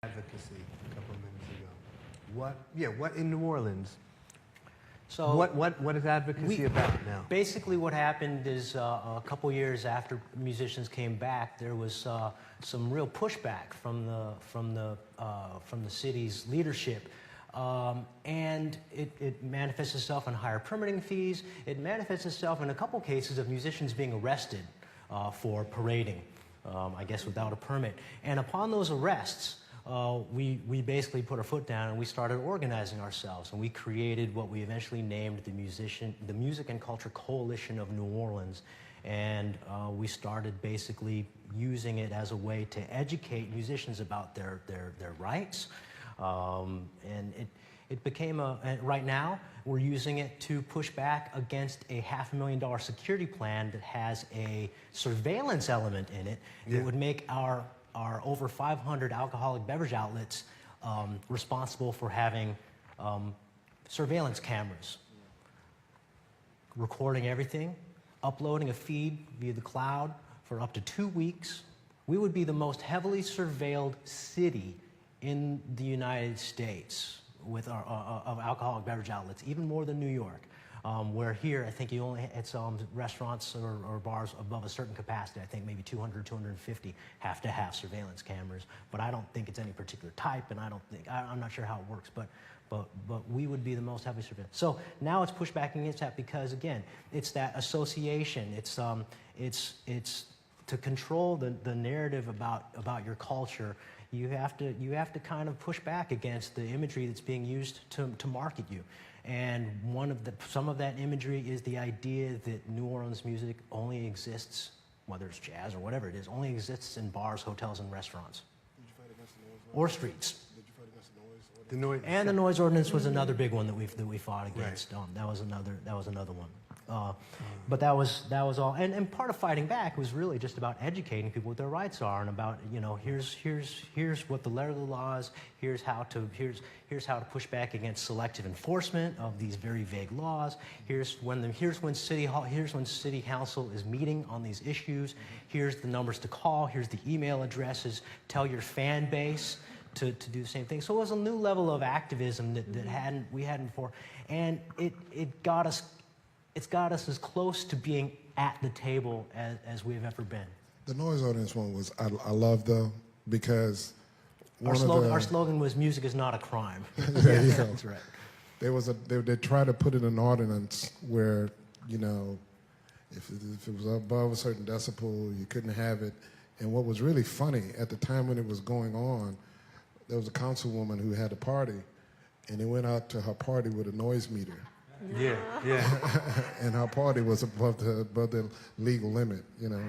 advocacy a couple of minutes ago. What in New Orleans? So What is advocacy about now? Basically, what happened is a couple years after musicians came back, there was some real pushback from the city's leadership, and it manifests itself in higher permitting fees. It manifests itself in a couple cases of musicians being arrested for parading, I guess without a permit. And upon those arrests, we basically put our foot down and we started organizing ourselves, and we created what we eventually named the Music and Culture Coalition of New Orleans, and we started basically using it as a way to educate musicians about their rights, and it became right now we're using it to push back against a $500,000 security plan that has a surveillance element in it. It would make our over 500 alcoholic beverage outlets responsible for having surveillance cameras, recording everything, uploading a feed via the cloud for up to 2 weeks. We would be the most heavily surveilled city in the United States with of alcoholic beverage outlets, even more than New York. Where here, I think it's restaurants or bars above a certain capacity, I think maybe 200, 250 have to have surveillance cameras, but I don't think it's any particular type, and I'm not sure how it works, but we would be the most heavily surveilled. So now it's pushed back against that because, again, it's that association. It's to control the narrative about your culture. You have to kind of push back against the imagery that's being used to market you. And some of that imagery is the idea that New Orleans music only exists, whether it's jazz or whatever it is, only exists in bars, hotels, and restaurants. Did you fight against the noise ordinance? Or streets. Did you fight against the noise ordinance? And the noise ordinance was another big one that we fought against. Right. That was another one. But that was all. And part of fighting back was really just about educating people what their rights are, and about, you know, here's what the letter of the law is. Here's how to push back against selective enforcement of these very vague laws. Here's when city council is meeting on these issues. Here's the numbers to call. Here's the email addresses. Tell your fan base to do the same thing. So it was a new level of activism that we hadn't before, and it got us. It's got us as close to being at the table as we've ever been. The noise ordinance one was I love though, because our slogan was "Music is not a crime." There you go. That's right. They tried to put in an ordinance where, you know, if it was above a certain decibel, you couldn't have it. And what was really funny at the time when it was going on, there was a councilwoman who had a party, and they went out to her party with a noise meter. Yeah. And her party was above the legal limit, you know.